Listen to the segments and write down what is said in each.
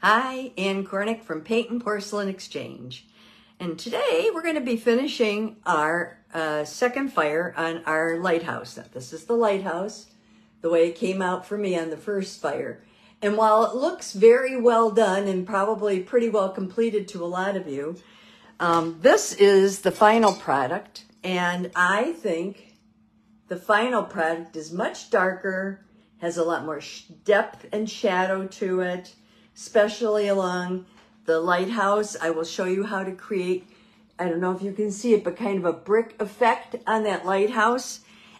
Hi, Ann Cornick from Paint and Porcelain Exchange. And today we're going to be finishing our second fire on our lighthouse. Now, this is the lighthouse, the way it came out for me on the first fire. And while it looks very well done and probably pretty well completed to a lot of you, this is the final product. And I think the final product is much darker, has a lot more depth and shadow to it, especially along the lighthouse. I will show you how to create, I don't know if you can see it, but kind of a brick effect on that lighthouse,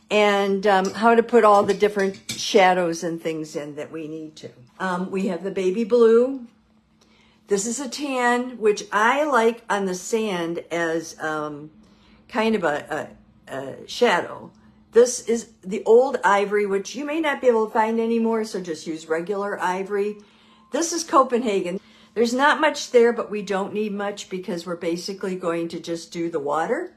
and how to put all the different shadows and things in that we need to. We have the baby blue. This is a tan, which I like on the sand as kind of a shadow. This is the old ivory, which you may not be able to find anymore, so just use regular ivory. This is Copenhagen. There's not much there, but we don't need much because we're basically going to just do the water.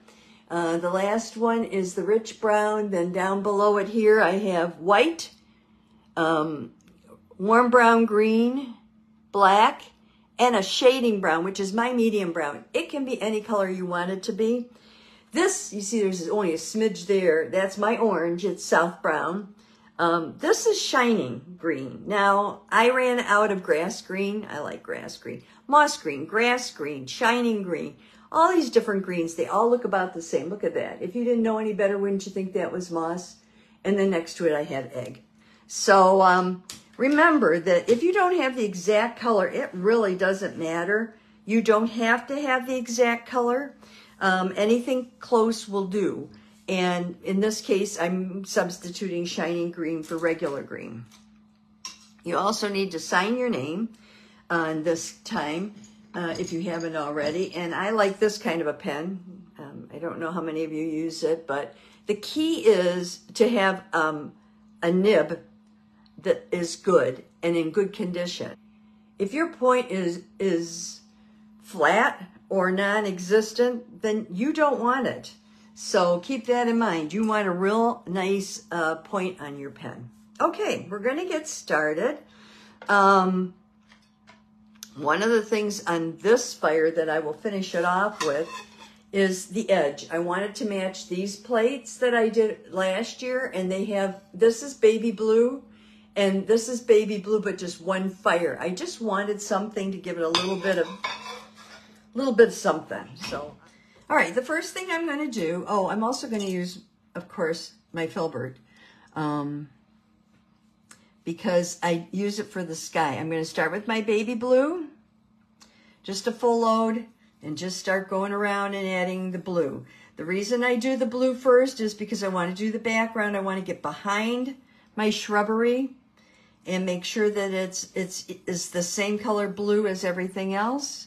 The last one is the rich brown. Then down below it here, I have white, warm brown, green, black, and a shading brown, which is my medium brown. It can be any color you want it to be. This, you see there's only a smidge there. That's my orange. It's South Brown. This is shining green. Now, I ran out of grass green. I like grass green. Moss green, grass green, shining green. All these different greens, they all look about the same. Look at that. If you didn't know any better, wouldn't you think that was moss? And then next to it, I had egg. So remember that if you don't have the exact color, it really doesn't matter. You don't have to have the exact color. Anything close will do. And in this case, I'm substituting shining green for regular green. You also need to sign your name on this time, if you haven't already. And I like this kind of a pen. I don't know how many of you use it, but the key is to have a nib that is good and in good condition. If your point is flat or non-existent, then you don't want it. So keep that in mind. You want a real nice point on your pen. Okay, we're going to get started. One of the things on this fire that I will finish it off with is the edge. I wanted to match these plates that I did last year, and they have, this is baby blue, and this is baby blue, but just one fire. I just wanted something to give it a little bit of something. So. All right, the first thing I'm going to do, I'm also going to use, of course, my filbert, because I use it for the sky. I'm going to start with my baby blue, just a full load, and just start going around and adding the blue. The reason I do the blue first is because I want to do the background. I want to get behind my shrubbery and make sure that it's the same color blue as everything else.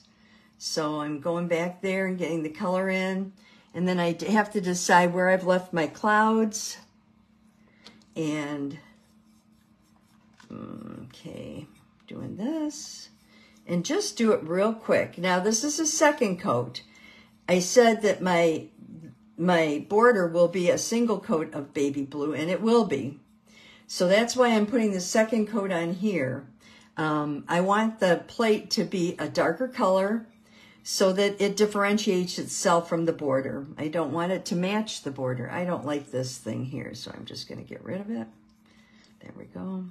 So I'm going back there and getting the color in. And then I have to decide where I've left my clouds. And, okay, doing this. And just do it real quick. Now, this is a second coat. I said that my border will be a single coat of baby blue, and it will be. So that's why I'm putting the second coat on here. I want the plate to be a darker color, so that it differentiates itself from the border. I don't want it to match the border. I don't like this thing here, so I'm just going to get rid of it. There we go.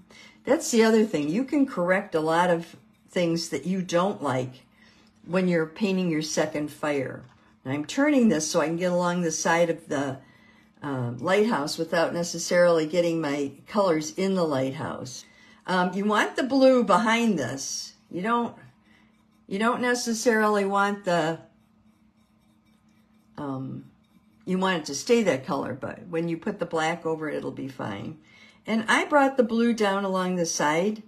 That's the other thing. You can correct a lot of things that you don't like when you're painting your second fire. And I'm turning this so I can get along the side of the lighthouse without necessarily getting my colors in the lighthouse. You want the blue behind this. You don't necessarily want the, you want it to stay that color, but when you put the black over it, it'll be fine. And I brought the blue down along the side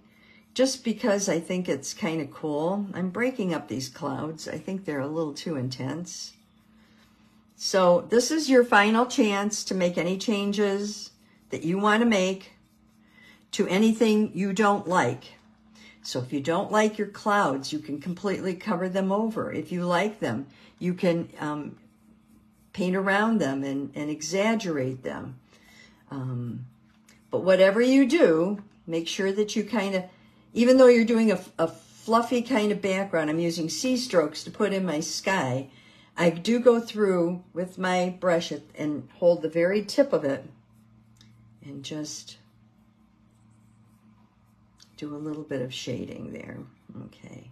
just because I think it's kind of cool. I'm breaking up these clouds. I think they're a little too intense. So this is your final chance to make any changes that you want to make to anything you don't like. So if you don't like your clouds, you can completely cover them over. If you like them, you can paint around them and exaggerate them. But whatever you do, make sure that you kind of, even though you're doing a fluffy kind of background, I'm using C strokes to put in my sky. I do go through with my brush and hold the very tip of it and just do a little bit of shading there. Okay.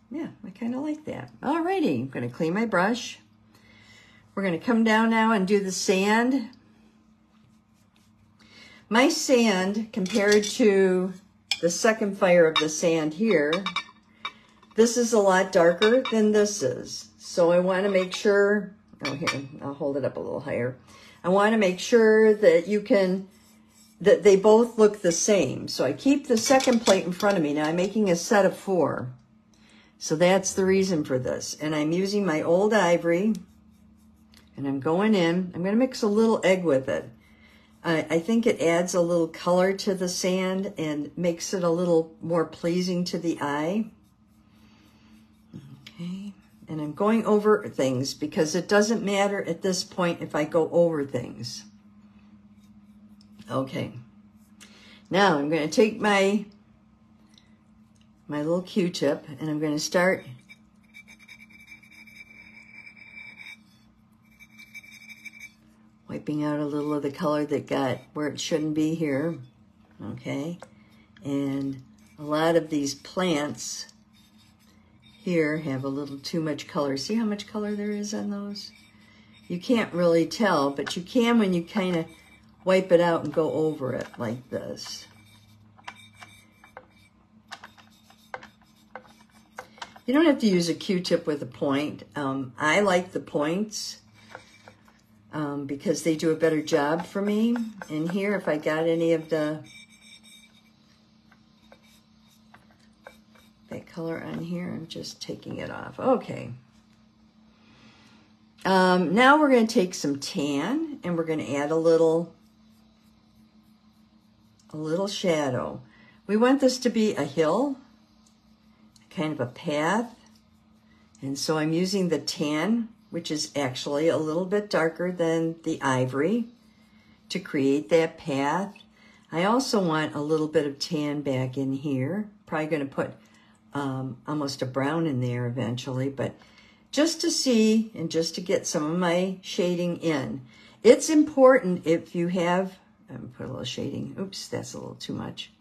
Yeah, I kind of like that. Alrighty, I'm going to clean my brush. We're going to come down now and do the sand. My sand, compared to the second fire of the sand here, this is a lot darker than this is. So I want to make sure, oh here, I'll hold it up a little higher. I want to make sure that that they both look the same. So I keep the second plate in front of me. Now I'm making a set of 4. So that's the reason for this. And I'm using my old ivory and I'm going in. I'm going to mix a little egg with it. I think it adds a little color to the sand and makes it a little more pleasing to the eye. Okay, and I'm going over things because it doesn't matter at this point if I go over things. Okay, now I'm going to take my little Q-tip and I'm going to start wiping out a little of the color that got where it shouldn't be here. Okay, and a lot of these plants here have a little too much color. See how much color there is on those? You can't really tell, but you can when you kind of wipe it out and go over it like this. You don't have to use a Q-tip with a point. I like the points because they do a better job for me. And here, if I got any of that color on here, I'm just taking it off. Okay. Now we're going to take some tan and we're going to add a little shadow. We want this to be a hill, kind of a path. And so I'm using the tan, which is actually a little bit darker than the ivory, to create that path. I also want a little bit of tan back in here. Probably going to put almost a brown in there eventually, but just to see and just to get some of my shading in. It's important if you have, put a little shading, oops, that's a little too much.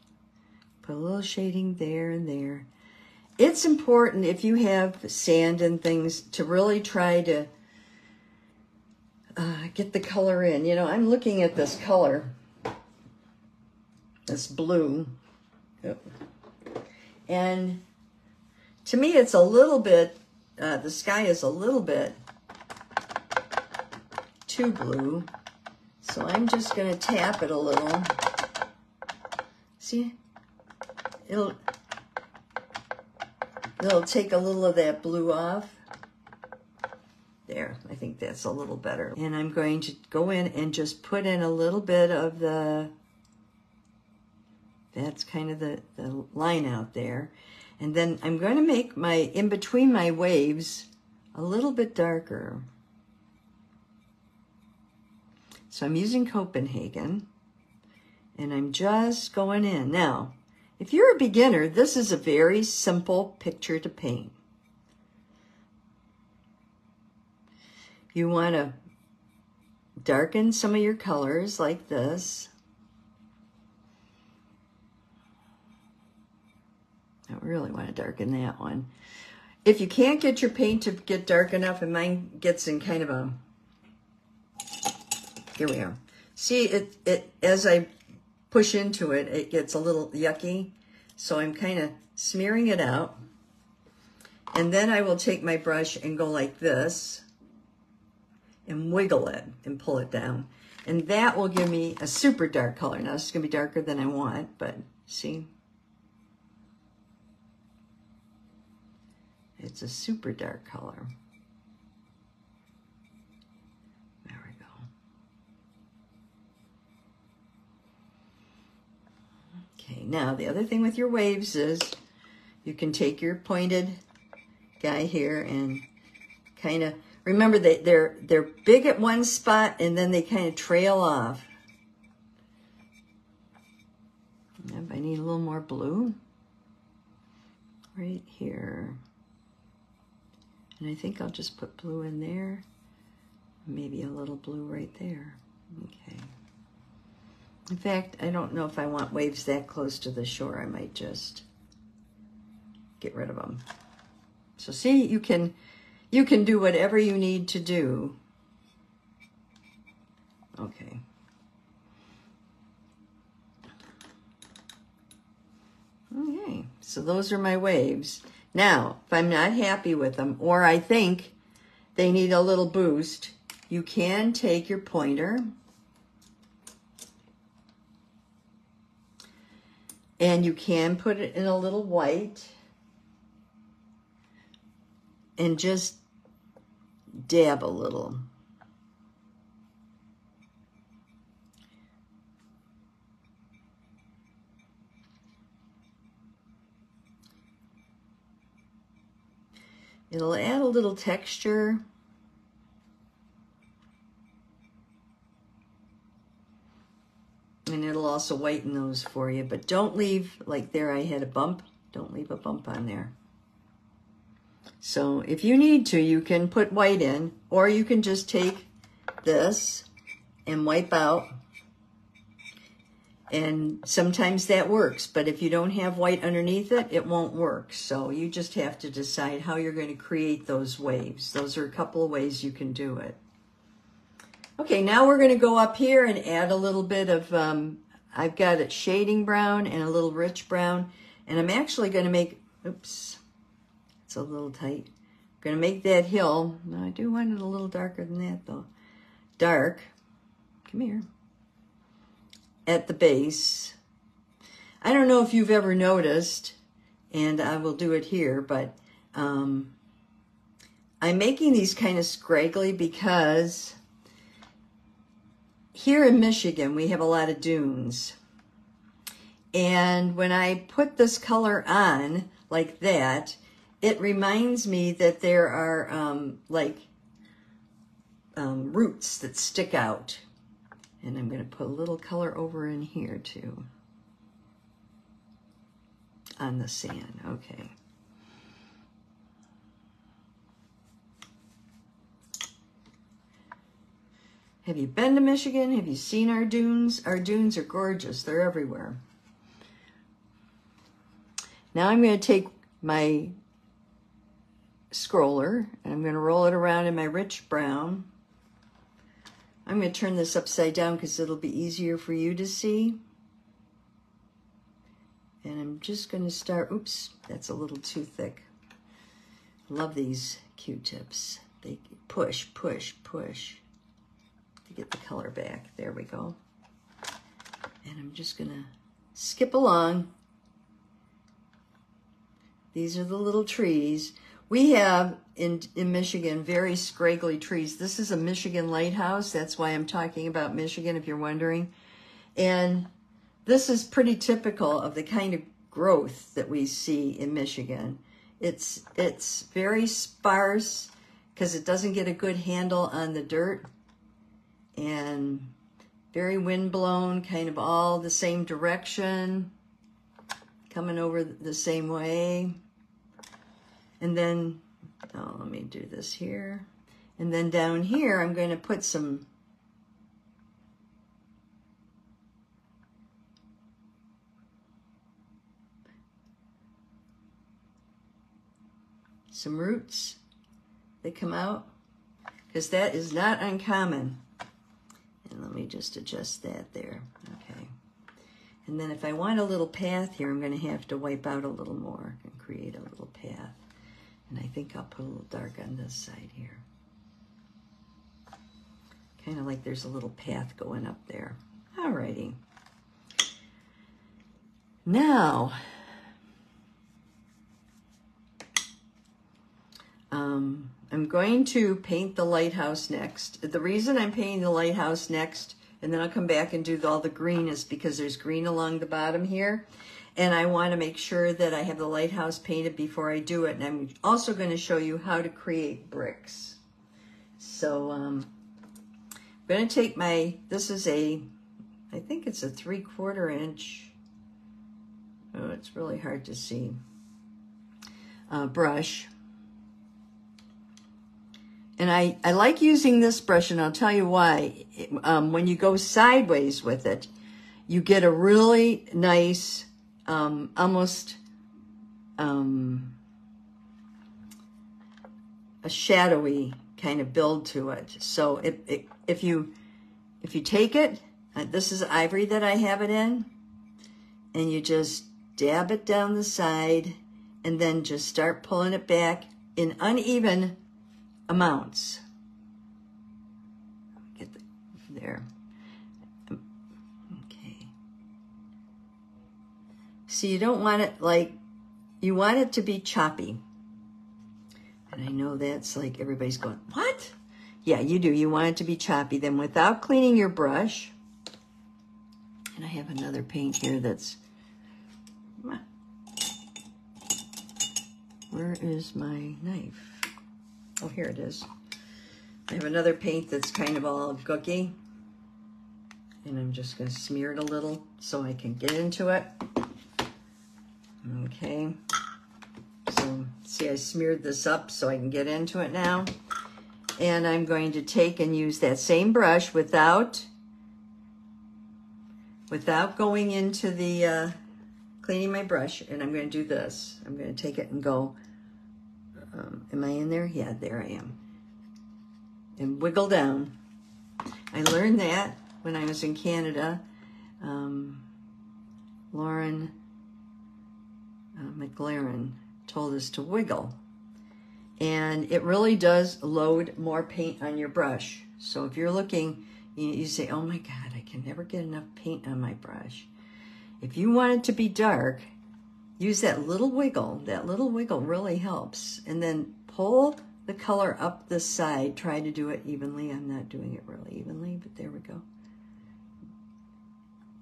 Put a little shading there and there. It's important if you have sand and things to really try to get the color in. You know, I'm looking at this color, this blue, and to me it's a little bit, the sky is a little bit too blue. So I'm just going to tap it a little. See, it'll take a little of that blue off. There, I think that's a little better. And I'm going to go in and just put in a little bit of that's kind of the line out there. And then I'm going to make my, in between my waves, a little bit darker. So I'm using Copenhagen, and I'm just going in. Now, if you're a beginner, this is a very simple picture to paint. You want to darken some of your colors like this. I really want to darken that one. If you can't get your paint to get dark enough, and mine gets in kind of a, here we are. See, it as I push into it, it gets a little yucky. So I'm kind of smearing it out. And then I will take my brush and go like this and wiggle it and pull it down. And that will give me a super dark color. Now, this is going to be darker than I want, but see? It's a super dark color. There we go. Okay, now the other thing with your waves is you can take your pointed guy here and kind of, remember they're big at one spot and then they kind of trail off. Yep, I need a little more blue. right here. And I think I'll just put blue in there. Maybe a little blue right there. Okay. In fact, I don't know if I want waves that close to the shore. I might just get rid of them. So see, you can do whatever you need to do. Okay. Okay, so those are my waves. Now, if I'm not happy with them, or I think they need a little boost, you can take your pointer and you can put it in a little white and just dab a little. It'll add a little texture. And it'll also whiten those for you. But don't leave, like there I had a bump. Don't leave a bump on there. So if you need to, you can put white in, or you can just take this and wipe out. And sometimes that works, but if you don't have white underneath it, it won't work. So you just have to decide how you're going to create those waves. Those are a couple of ways you can do it. Okay, now we're going to go up here and add a little bit of, I've got a shading brown and a little rich brown. And I'm actually going to make, oops, it's a little tight. I'm going to make that hill. Now, I do want it a little darker than that though. Dark. Come here. At the base. I don't know if you've ever noticed, and I will do it here, but I'm making these kind of scraggly because here in Michigan we have a lot of dunes. And when I put this color on like that, it reminds me that there are roots that stick out. And I'm going to put a little color over in here too. On the sand, okay. Have you been to Michigan? Have you seen our dunes? Our dunes are gorgeous. They're everywhere. Now I'm going to take my scroller and I'm going to roll it around in my rich brown. I'm going to turn this upside down because it'll be easier for you to see. And I'm just going to start, oops, that's a little too thick. Love these Q-tips. They push, push, push to get the color back. There we go. And I'm just going to skip along. These are the little trees. We have in Michigan very scraggly trees. This is a Michigan lighthouse. That's why I'm talking about Michigan, if you're wondering. And this is pretty typical of the kind of growth that we see in Michigan. It's very sparse because it doesn't get a good handle on the dirt, and very windblown, kind of all the same direction, coming over the same way. And then, oh, let me do this here. And then down here, I'm going to put some roots that come out, because that is not uncommon. And let me just adjust that there. Okay. And then if I want a little path here, I'm going to have to wipe out a little more and create a little path. And I think I'll put a little dark on this side here. Kind of like there's a little path going up there. Alrighty. Now, I'm going to paint the lighthouse next. The reason I'm painting the lighthouse next, and then I'll come back and do all the green, is because there's green along the bottom here. And I want to make sure that I have the lighthouse painted before I do it. And I'm also going to show you how to create bricks. So I'm going to take this is I think it's a 3/4 inch. Oh, it's really hard to see. brush. And I like using this brush, and I'll tell you why. When you go sideways with it, you get a really nice, almost a shadowy kind of build to it. So if you take it, this is ivory that I have it in, and you just dab it down the side, and then just start pulling it back in uneven amounts. Get there. Okay. So you don't want it like, you want it to be choppy. And I know that's like everybody's going, what? Yeah, you do. You want it to be choppy. Then without cleaning your brush, and I have another paint here that's, where is my knife? Oh, here it is. I have another paint that's kind of all gooky, and I'm just going to smear it a little so I can get into it. Okay. So, see, I smeared this up so I can get into it now. And I'm going to take and use that same brush without going into the cleaning my brush, and I'm going to do this. I'm going to take it and go, am I in there? Yeah, there I am. And wiggle down. I learned that when I was in Canada. Lauren McLaren told us to wiggle. And it really does load more paint on your brush. So if you're looking, you say, oh my God, I can never get enough paint on my brush. If you want it to be dark, use that little wiggle. That little wiggle really helps. And then pull the color up the side. Try to do it evenly. I'm not doing it really evenly, but there we go.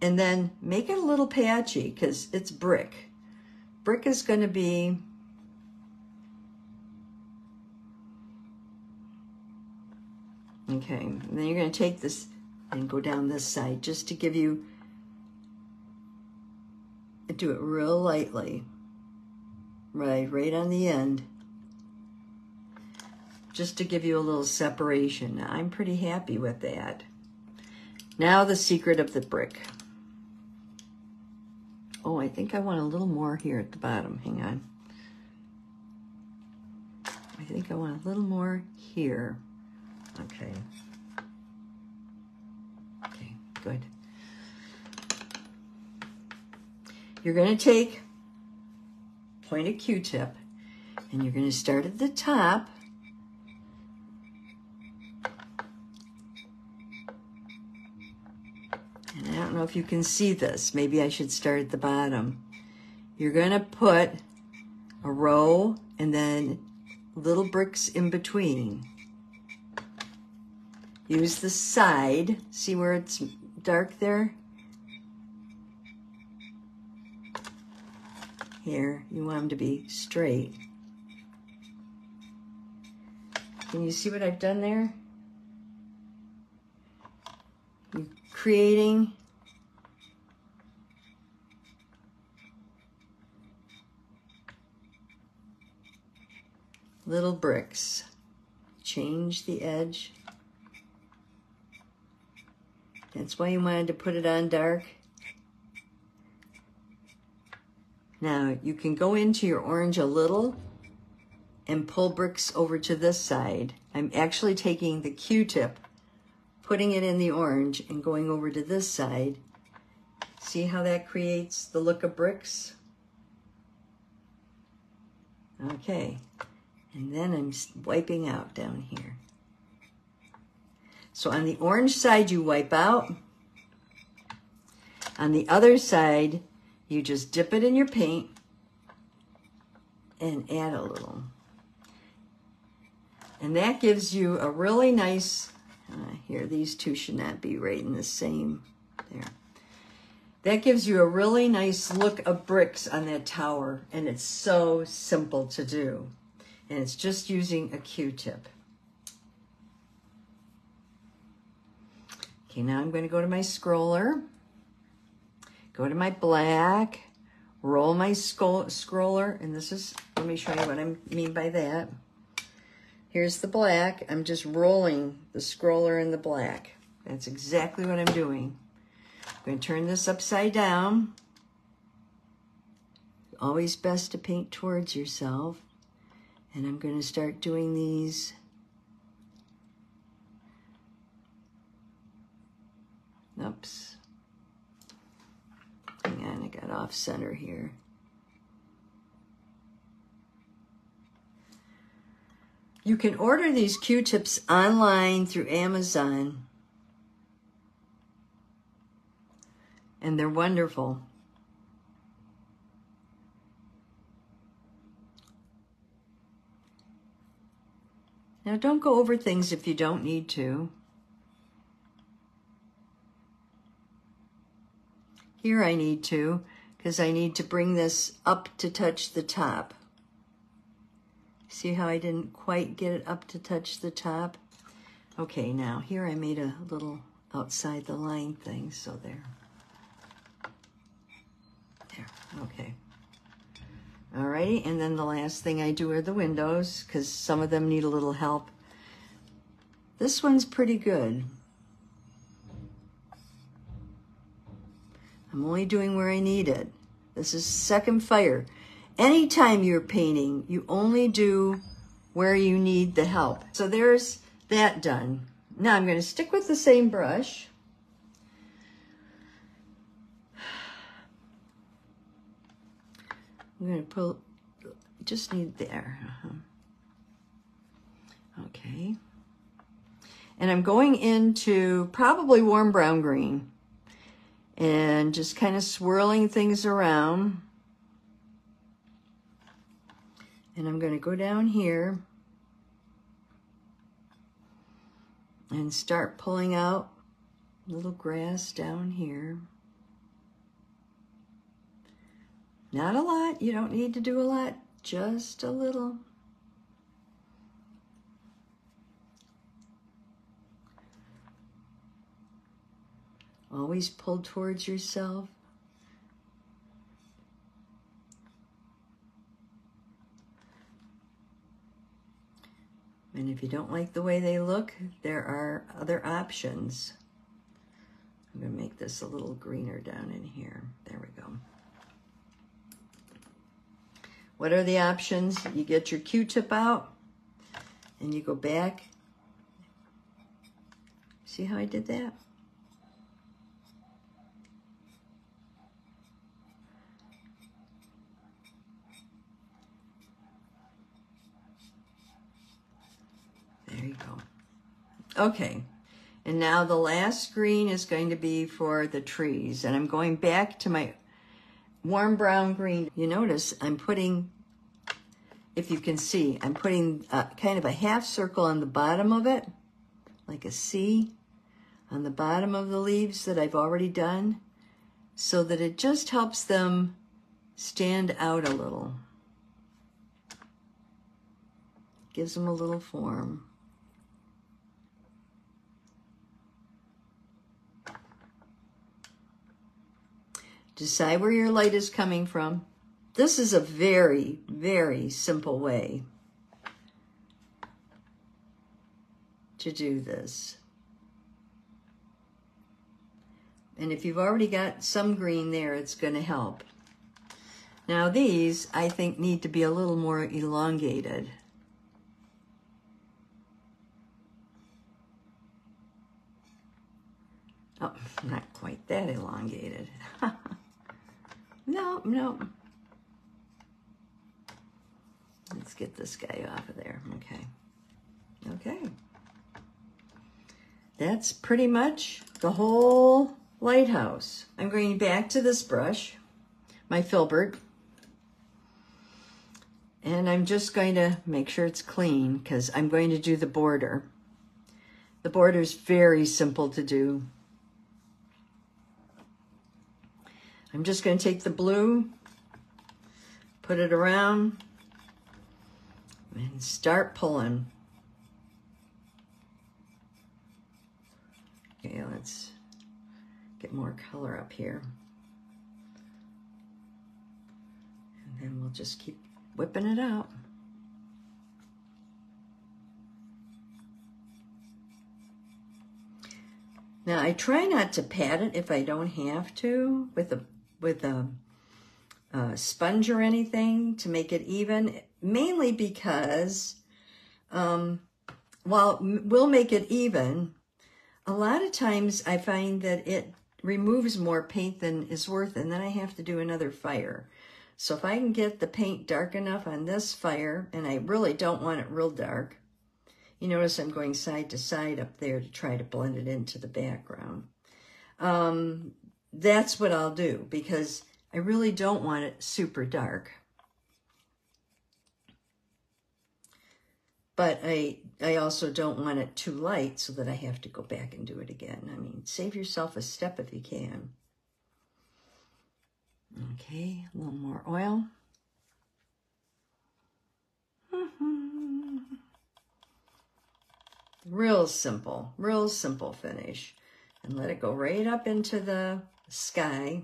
And then make it a little patchy because it's brick. Brick is going to be okay. And then you're going to take this and go down this side just to give you, do it real lightly, right on the end, just to give you a little separation. Now, I'm pretty happy with that. Now the secret of the brick. Oh, I think I want a little more here at the bottom. Hang on. I think I want a little more here. Okay. Okay, good. You're going to take pointed Q-tip, and you're going to start at the top. And I don't know if you can see this. Maybe I should start at the bottom. You're going to put a row and then little bricks in between. Use the side. See where it's dark there? Here, you want them to be straight. Can you see what I've done there? You're creating little bricks. Change the edge. That's why you wanted to put it on dark. Now, you can go into your orange a little and pull bricks over to this side. I'm actually taking the Q-tip, putting it in the orange, and going over to this side. See how that creates the look of bricks? Okay, and then I'm wiping out down here. So on the orange side, you wipe out. On the other side, you just dip it in your paint and add a little. And that gives you a really nice, here, these two should not be right in the same, there. That gives you a really nice look of bricks on that tower, and it's so simple to do. And it's just using a Q-tip. Okay, now I'm going to go to my scroller. Go to my black, roll my scroller, and this is let me show you what I mean by that. Here's the black. I'm just rolling the scroller in the black. That's exactly what I'm doing. I'm going to turn this upside down. Always best to paint towards yourself. And I'm going to start doing these. Oops. Hang on, I got off center here. You can order these Q-tips online through Amazon. And they're wonderful. Now, don't go over things if you don't need to. Here I need to, because I need to bring this up to touch the top. See how I didn't quite get it up to touch the top? Okay, now here I made a little outside the line thing, so there. There, okay. Alrighty, and then the last thing I do are the windows, because some of them need a little help. This one's pretty good. I'm only doing where I need it. This is second fire. Anytime you're painting, you only do where you need the help. So there's that done. Now I'm going to stick with the same brush. I'm going to pull, just need there. Okay. And I'm going into probably warm brown green and just kind of swirling things around. And I'm going to go down here and start pulling out little grass down here. Not a lot. You don't need to do a lot. Just a little. Always pull towards yourself. And if you don't like the way they look, there are other options. I'm going to make this a little greener down in here. There we go. What are the options? You get your Q-tip out and you go back. See how I did that? There you go. Okay, and now the last green is going to be for the trees, and I'm going back to my warm brown green. You notice I'm putting, if you can see, I'm putting kind of a half circle on the bottom of it, like a C on the bottom of the leaves that I've already done, so that it just helps them stand out a little. Gives them a little form. Decide where your light is coming from. This is a very, very simple way to do this. And if you've already got some green there, it's going to help. Now these, I think, need to be a little more elongated. Oh, not quite that elongated. No, no. Let's get this guy off of there. Okay. Okay. That's pretty much the whole lighthouse. I'm going back to this brush, my filbert, and I'm just going to make sure it's clean because I'm going to do the border. The border is very simple to do. I'm just going to take the blue, put it around, and start pulling. Okay, let's get more color up here. And then we'll just keep whipping it out. Now I try not to pat it if I don't have to with a sponge or anything to make it even, mainly because while we'll make it even, a lot of times I find that it removes more paint than is worth, and then I have to do another fire. So if I can get the paint dark enough on this fire, and I really don't want it real dark, you notice I'm going side to side up there to try to blend it into the background. That's what I'll do, because I really don't want it super dark. But I also don't want it too light so that I have to go back and do it again. I mean, save yourself a step if you can. Okay, a little more oil. Real simple finish. And let it go right up into the sky.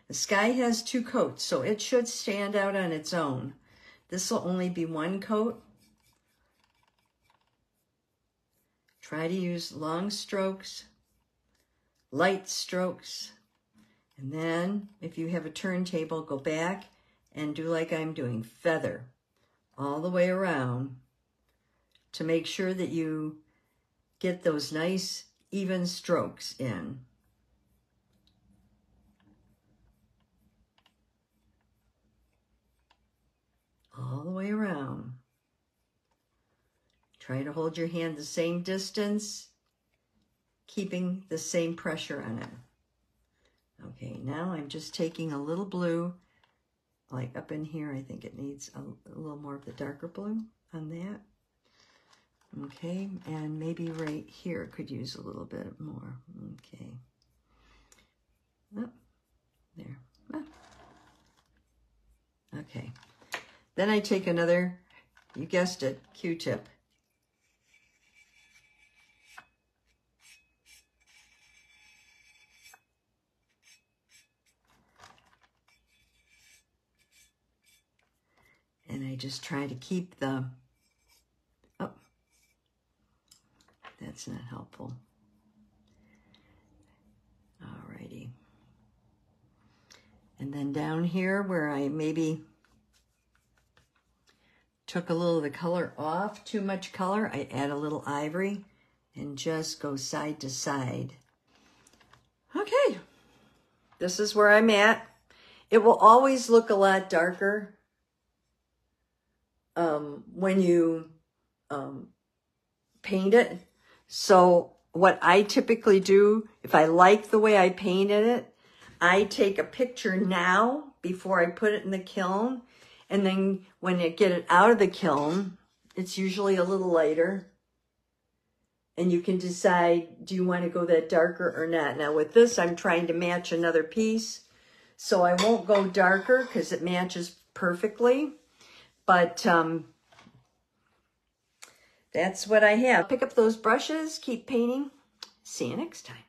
The sky has 2 coats, so it should stand out on its own. This will only be 1 coat. Try to use long strokes, light strokes, and then if you have a turntable, go back and do like I'm doing, feather all the way around to make sure that you get those nice even strokes in. All the way around. Try to hold your hand the same distance, keeping the same pressure on it. Okay, now I'm just taking a little blue, like up in here. I think it needs a little more of the darker blue on that. Okay, and maybe right here could use a little bit more. Okay. Oh, there. Ah. Okay. Then I take another, you guessed it, Q-tip. And I just try to keep the, oh, that's not helpful. Alrighty. And then down here where I maybe took a little of the color off, too much color, I add a little ivory and just go side to side. Okay, this is where I'm at. It will always look a lot darker when you paint it. So what I typically do, if I like the way I painted it, I take a picture now before I put it in the kiln. And then when I get it out of the kiln, it's usually a little lighter. And you can decide, do you want to go that darker or not? Now with this, I'm trying to match another piece. So I won't go darker because it matches perfectly. But that's what I have. Pick up those brushes, keep painting. See you next time.